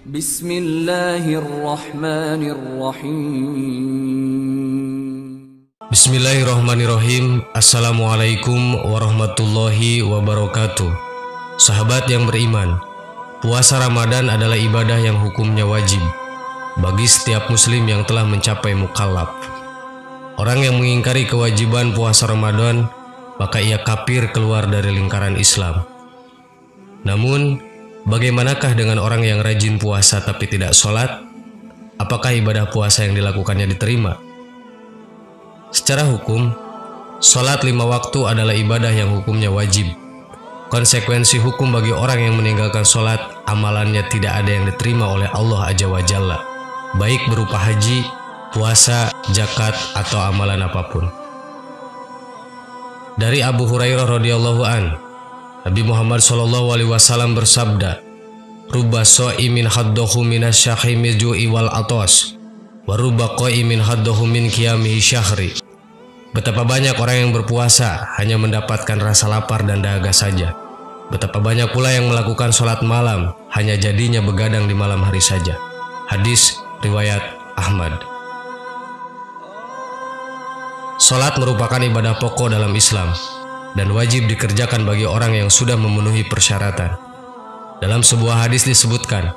Bismillahirrahmanirrahim. Bismillahirrahmanirrahim. Assalamualaikum warahmatullahi wabarakatuh. Sahabat yang beriman, puasa Ramadan adalah ibadah yang hukumnya wajib bagi setiap muslim yang telah mencapai mukallaf. Orang yang mengingkari kewajiban puasa Ramadan, maka ia kafir keluar dari lingkaran Islam. Namun, bagaimanakah dengan orang yang rajin puasa tapi tidak sholat? Apakah ibadah puasa yang dilakukannya diterima? Secara hukum, sholat 5 waktu adalah ibadah yang hukumnya wajib. Konsekuensi hukum bagi orang yang meninggalkan sholat, amalannya tidak ada yang diterima oleh Allah Azza wa Jalla, baik berupa haji, puasa, zakat, atau amalan apapun. Dari Abu Hurairah radhiyallahu an, Nabi Muhammad SAW bersabda, "Rubba sha'imin haddahu minasyahimi ju'i wal atas, wa rubba qa'imin haddahu min qiyamihi syahri." Betapa banyak orang yang berpuasa hanya mendapatkan rasa lapar dan dahaga saja. Betapa banyak pula yang melakukan sholat malam hanya jadinya begadang di malam hari saja. Hadis riwayat Ahmad. Sholat merupakan ibadah pokok dalam Islam dan wajib dikerjakan bagi orang yang sudah memenuhi persyaratan. Dalam sebuah hadis disebutkan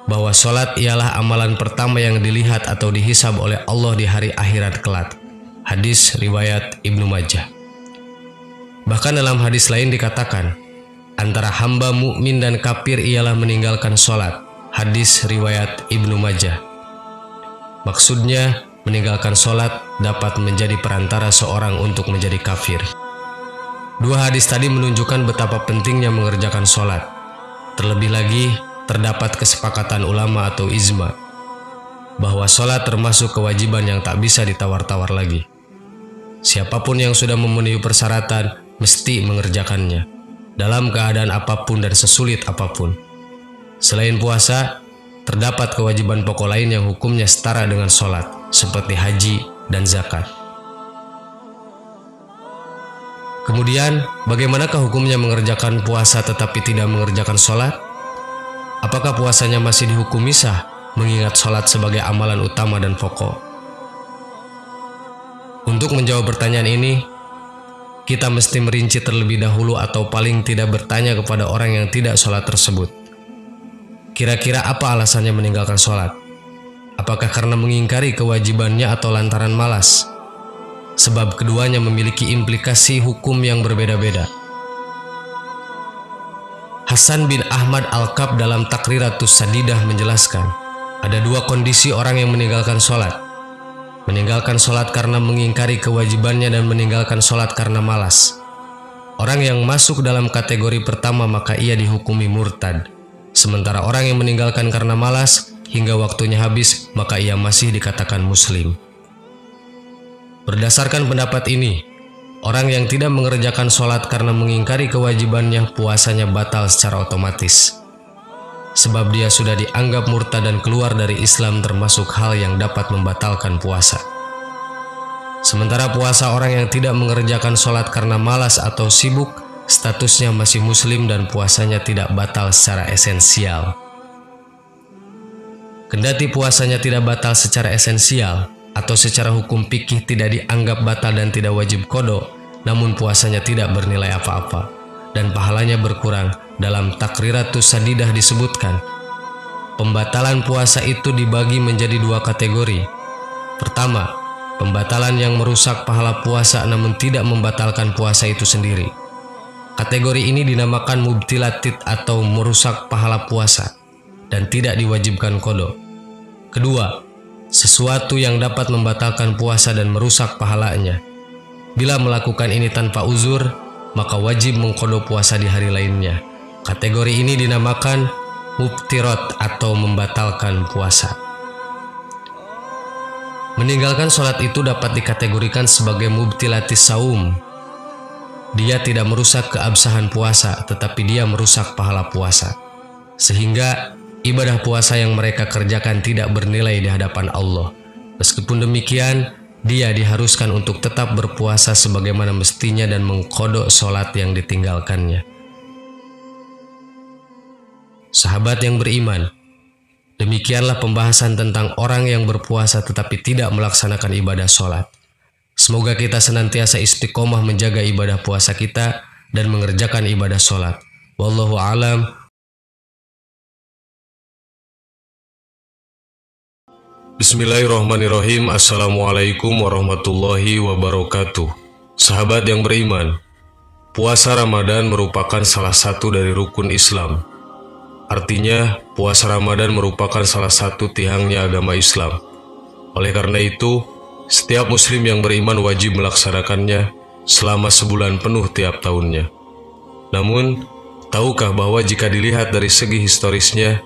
bahwa sholat ialah amalan pertama yang dilihat atau dihisab oleh Allah di hari akhirat kelak. Hadis riwayat Ibnu Majah. Bahkan dalam hadis lain dikatakan, antara hamba mukmin dan kafir ialah meninggalkan sholat. Hadis riwayat Ibnu Majah. Maksudnya, meninggalkan sholat dapat menjadi perantara seorang untuk menjadi kafir. Dua hadis tadi menunjukkan betapa pentingnya mengerjakan sholat. Terlebih lagi, terdapat kesepakatan ulama atau ijma bahwa sholat termasuk kewajiban yang tak bisa ditawar-tawar lagi. Siapapun yang sudah memenuhi persyaratan mesti mengerjakannya, dalam keadaan apapun dan sesulit apapun. Selain puasa, terdapat kewajiban pokok lain yang hukumnya setara dengan sholat, seperti haji dan zakat. Kemudian, bagaimanakah hukumnya mengerjakan puasa tetapi tidak mengerjakan sholat? Apakah puasanya masih dihukumi sah, mengingat sholat sebagai amalan utama dan pokok? Untuk menjawab pertanyaan ini, kita mesti merinci terlebih dahulu atau paling tidak bertanya kepada orang yang tidak sholat tersebut. Kira-kira apa alasannya meninggalkan sholat? Apakah karena mengingkari kewajibannya atau lantaran malas? Sebab keduanya memiliki implikasi hukum yang berbeda-beda. Hasan bin Ahmad Al-Kab dalam Takriratus Sadidah menjelaskan, ada dua kondisi orang yang meninggalkan sholat. Meninggalkan sholat karena mengingkari kewajibannya dan meninggalkan sholat karena malas. Orang yang masuk dalam kategori pertama maka ia dihukumi murtad. Sementara orang yang meninggalkan karena malas hingga waktunya habis maka ia masih dikatakan muslim. Berdasarkan pendapat ini, orang yang tidak mengerjakan sholat karena mengingkari kewajibannya puasanya batal secara otomatis. Sebab dia sudah dianggap murtad dan keluar dari Islam termasuk hal yang dapat membatalkan puasa. Sementara puasa orang yang tidak mengerjakan sholat karena malas atau sibuk, statusnya masih muslim dan puasanya tidak batal secara esensial. Kendati puasanya tidak batal secara esensial atau secara hukum fikih tidak dianggap batal dan tidak wajib qada, namun puasanya tidak bernilai apa-apa dan pahalanya berkurang. Dalam Takriratus Sadidah disebutkan, pembatalan puasa itu dibagi menjadi dua kategori. Pertama, pembatalan yang merusak pahala puasa namun tidak membatalkan puasa itu sendiri. Kategori ini dinamakan mubtilatid atau merusak pahala puasa dan tidak diwajibkan qada. Kedua, sesuatu yang dapat membatalkan puasa dan merusak pahalanya. Bila melakukan ini tanpa uzur, maka wajib mengqada puasa di hari lainnya. Kategori ini dinamakan mubtirat atau membatalkan puasa. Meninggalkan sholat itu dapat dikategorikan sebagai mubtilatis saum. Dia tidak merusak keabsahan puasa, tetapi dia merusak pahala puasa. Sehingga ibadah puasa yang mereka kerjakan tidak bernilai di hadapan Allah. Meskipun demikian, dia diharuskan untuk tetap berpuasa sebagaimana mestinya dan mengqada sholat yang ditinggalkannya. Sahabat yang beriman, Demikianlah pembahasan tentang orang yang berpuasa tetapi tidak melaksanakan ibadah sholat. Semoga kita senantiasa istiqomah menjaga ibadah puasa kita dan mengerjakan ibadah sholat. Wallahu a'lam. Bismillahirrahmanirrahim. Assalamualaikum warahmatullahi wabarakatuh. Sahabat yang beriman, puasa Ramadan merupakan salah satu dari rukun Islam. Artinya, puasa Ramadan merupakan salah satu tiangnya agama Islam. Oleh karena itu, setiap muslim yang beriman wajib melaksanakannya selama sebulan penuh tiap tahunnya. Namun, tahukah bahwa jika dilihat dari segi historisnya,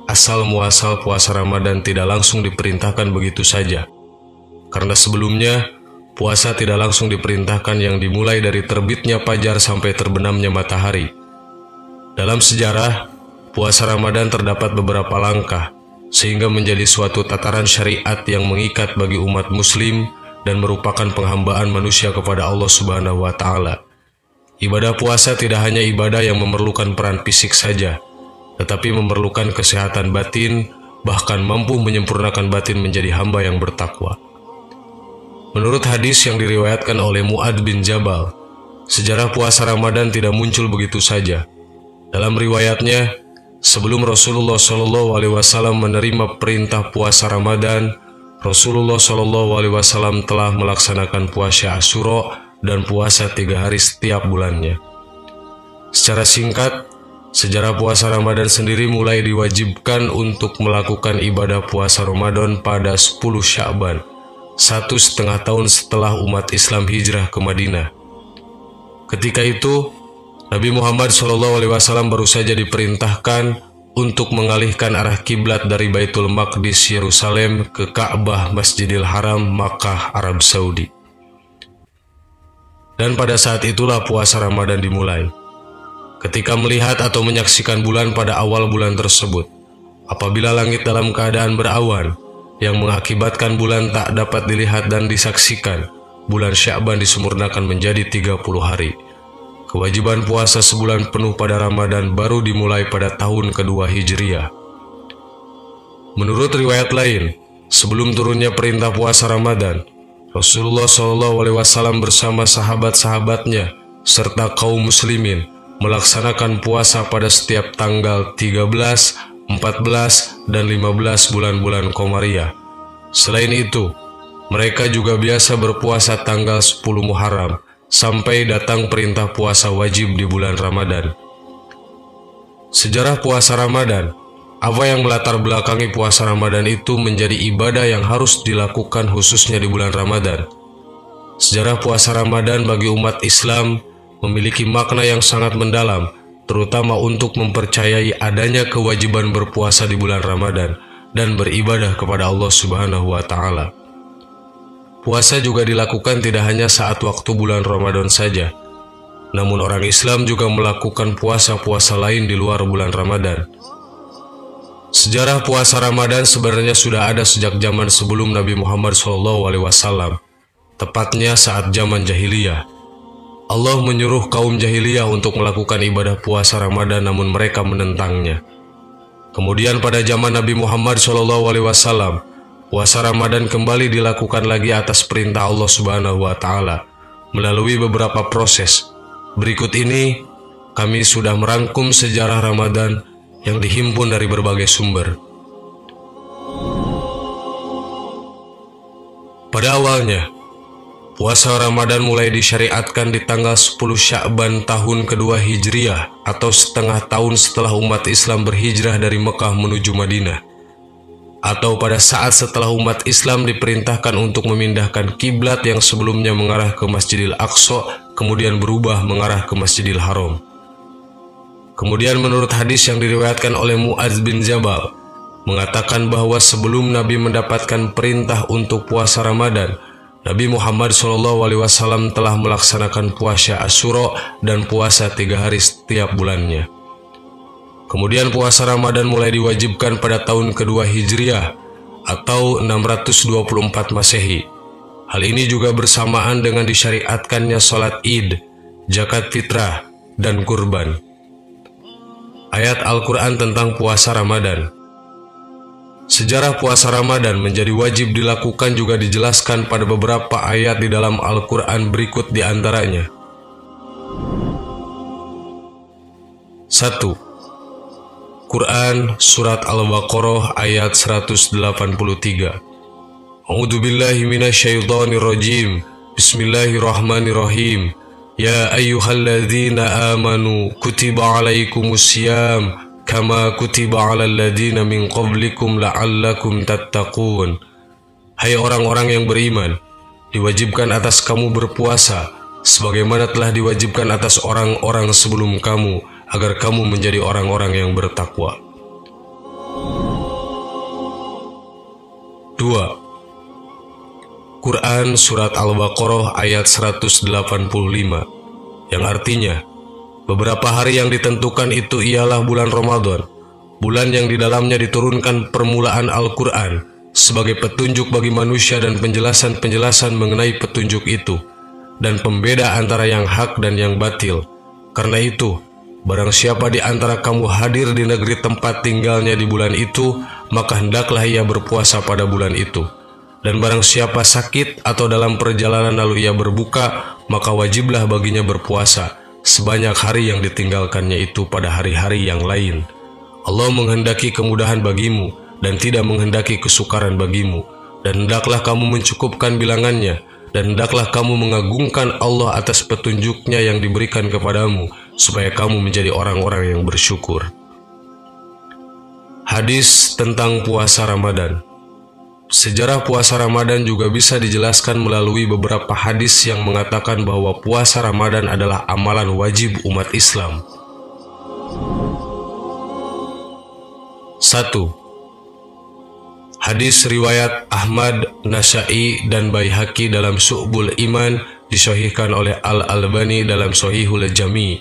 asal-muasal puasa Ramadan tidak langsung diperintahkan begitu saja. Karena sebelumnya, puasa tidak langsung diperintahkan yang dimulai dari terbitnya fajar sampai terbenamnya matahari. Dalam sejarah, puasa Ramadan terdapat beberapa langkah, sehingga menjadi suatu tataran syariat yang mengikat bagi umat muslim dan merupakan penghambaan manusia kepada Allah Subhanahu wa Ta'ala. Ibadah puasa tidak hanya ibadah yang memerlukan peran fisik saja, tetapi memerlukan kesehatan batin, bahkan mampu menyempurnakan batin menjadi hamba yang bertakwa. Menurut hadis yang diriwayatkan oleh Mu'adz bin Jabal, sejarah puasa Ramadan tidak muncul begitu saja. Dalam riwayatnya, sebelum Rasulullah SAW menerima perintah puasa Ramadan, Rasulullah SAW telah melaksanakan puasa Asyura dan puasa 3 hari setiap bulannya. Secara singkat, sejarah puasa Ramadan sendiri mulai diwajibkan untuk melakukan ibadah puasa Ramadan pada 10 Sya'ban, 1,5 tahun setelah umat Islam hijrah ke Madinah. Ketika itu, Nabi Muhammad SAW baru saja diperintahkan untuk mengalihkan arah kiblat dari Baitul Maqdis Yerusalem ke Ka'bah Masjidil Haram Makkah Arab Saudi. Dan pada saat itulah puasa Ramadan dimulai. Ketika melihat atau menyaksikan bulan pada awal bulan tersebut, apabila langit dalam keadaan berawan yang mengakibatkan bulan tak dapat dilihat dan disaksikan, bulan Sya'ban disempurnakan menjadi 30 hari. Kewajiban puasa sebulan penuh pada Ramadan baru dimulai pada tahun kedua Hijriah. Menurut riwayat lain, sebelum turunnya perintah puasa Ramadan, Rasulullah SAW bersama sahabat-sahabatnya serta kaum muslimin melaksanakan puasa pada setiap tanggal 13, 14, dan 15 bulan-bulan Qamariyah. Selain itu, mereka juga biasa berpuasa tanggal 10 Muharram, sampai datang perintah puasa wajib di bulan Ramadan. Sejarah puasa Ramadan, apa yang melatar belakangi puasa Ramadan itu menjadi ibadah yang harus dilakukan khususnya di bulan Ramadan. Sejarah puasa Ramadan bagi umat Islam memiliki makna yang sangat mendalam, terutama untuk mempercayai adanya kewajiban berpuasa di bulan Ramadan dan beribadah kepada Allah Subhanahu wa Ta'ala. Puasa juga dilakukan tidak hanya saat waktu bulan Ramadan saja, namun orang Islam juga melakukan puasa-puasa lain di luar bulan Ramadan. Sejarah puasa Ramadan sebenarnya sudah ada sejak zaman sebelum Nabi Muhammad SAW, tepatnya saat zaman jahiliyah. Allah menyuruh kaum jahiliyah untuk melakukan ibadah puasa Ramadan, namun mereka menentangnya. Kemudian pada zaman Nabi Muhammad SAW, puasa Ramadan kembali dilakukan lagi atas perintah Allah Subhanahu wa Ta'ala melalui beberapa proses. Berikut ini kami sudah merangkum sejarah Ramadan yang dihimpun dari berbagai sumber. Pada awalnya, puasa Ramadan mulai disyariatkan di tanggal 10 Sya'ban tahun kedua Hijriah atau setengah tahun setelah umat Islam berhijrah dari Mekah menuju Madinah, atau pada saat setelah umat Islam diperintahkan untuk memindahkan kiblat yang sebelumnya mengarah ke Masjidil Aqsa, kemudian berubah mengarah ke Masjidil Haram. Kemudian menurut hadis yang diriwayatkan oleh Mu'adz bin Jabal, mengatakan bahwa sebelum Nabi mendapatkan perintah untuk puasa Ramadan, Nabi Muhammad SAW telah melaksanakan puasa Asyura dan puasa 3 hari setiap bulannya. Kemudian puasa Ramadan mulai diwajibkan pada tahun kedua Hijriah atau 624 Masehi. Hal ini juga bersamaan dengan disyariatkannya sholat Id, zakat fitrah, dan kurban. Ayat Al-Quran tentang puasa Ramadan. Sejarah puasa Ramadan menjadi wajib dilakukan juga dijelaskan pada beberapa ayat di dalam Al-Quran berikut di antaranya. 1. Quran Surat Al-Baqarah ayat 183. A'udzubillahi minasyaitonirrajim. Bismillahirrahmanirrahim. Ya ayyuhalladzina amanu kutiba alaikumusiyam kama kutiba alal ladzina min qablikum la'allakum tattaqun. Hai orang-orang yang beriman, diwajibkan atas kamu berpuasa sebagaimana telah diwajibkan atas orang-orang sebelum kamu, agar kamu menjadi orang-orang yang bertakwa. 2. Quran Surat Al-Baqarah ayat 185, yang artinya, beberapa hari yang ditentukan itu ialah bulan Ramadan, bulan yang di dalamnya diturunkan permulaan Al-Quran sebagai petunjuk bagi manusia dan penjelasan-penjelasan mengenai petunjuk itu, dan pembeda antara yang hak dan yang batil. Karena itu, barang siapa di antara kamu hadir di negeri tempat tinggalnya di bulan itu, maka hendaklah ia berpuasa pada bulan itu. Dan barang siapa sakit atau dalam perjalanan lalu ia berbuka, maka wajiblah baginya berpuasa sebanyak hari yang ditinggalkannya itu pada hari-hari yang lain. Allah menghendaki kemudahan bagimu dan tidak menghendaki kesukaran bagimu. Dan hendaklah kamu mencukupkan bilangannya, dan hendaklah kamu mengagungkan Allah atas petunjuknya yang diberikan kepadamu, supaya kamu menjadi orang-orang yang bersyukur. Hadis tentang puasa Ramadan. Sejarah puasa Ramadan juga bisa dijelaskan melalui beberapa hadis yang mengatakan bahwa puasa Ramadan adalah amalan wajib umat Islam. 1. Hadis riwayat Ahmad, Nasa'i, dan Baihaqi dalam Syu'bul Iman, disahihkan oleh Al-Albani dalam Shahihul Jami'.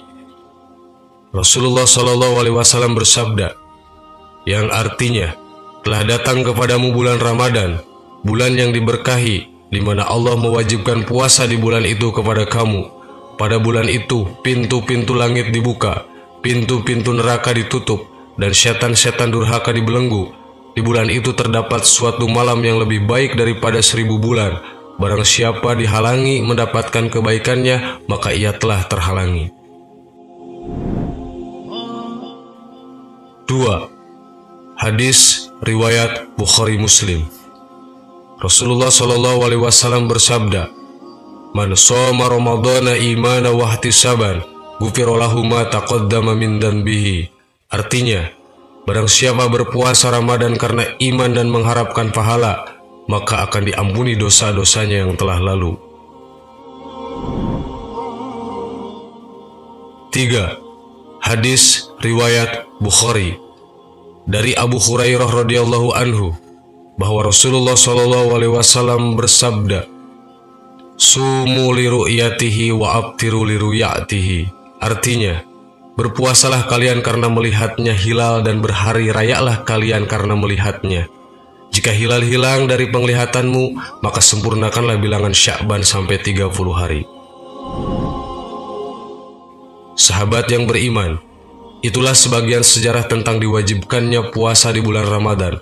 Rasulullah SAW bersabda, yang artinya, telah datang kepadamu bulan Ramadan, bulan yang diberkahi, di mana Allah mewajibkan puasa di bulan itu kepada kamu. Pada bulan itu, pintu-pintu langit dibuka, pintu-pintu neraka ditutup, dan setan-setan durhaka dibelenggu. Di bulan itu terdapat suatu malam yang lebih baik daripada 1000 bulan. Barang siapa dihalangi mendapatkan kebaikannya, maka ia telah terhalangi. 2. Hadis riwayat Bukhari Muslim. Rasulullah SAW bersabda, "Man shoma Ramadhana imana wa ihtisaban, ghufira lahu ma taqaddama min dhanbihi." Artinya, barang siapa berpuasa Ramadan karena iman dan mengharapkan pahala, maka akan diampuni dosa-dosanya yang telah lalu. 3. Hadis riwayat Bukhari dari Abu Hurairah radhiyallahu anhu bahwa Rasulullah SAW bersabda, "Sumu li ru'yatihi wa abtiru li ru'yatihi." Artinya, berpuasalah kalian karena melihatnya hilal dan berhari rayalah kalian karena melihatnya. Jika hilal hilang dari penglihatanmu, maka sempurnakanlah bilangan Sya'ban sampai 30 hari. Sahabat yang beriman, itulah sebagian sejarah tentang diwajibkannya puasa di bulan Ramadan.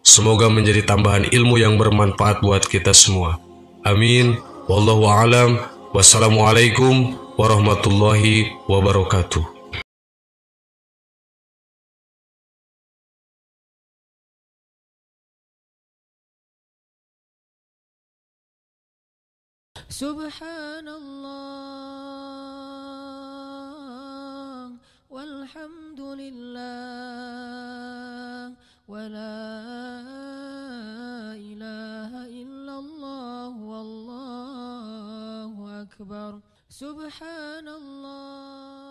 Semoga menjadi tambahan ilmu yang bermanfaat buat kita semua. Amin. Wallahu a'lam. Wassalamualaikum warahmatullahi wabarakatuh. Subhanallah walhamdulillah wa la ilaha illallah wallahu akbar. Subhanallah.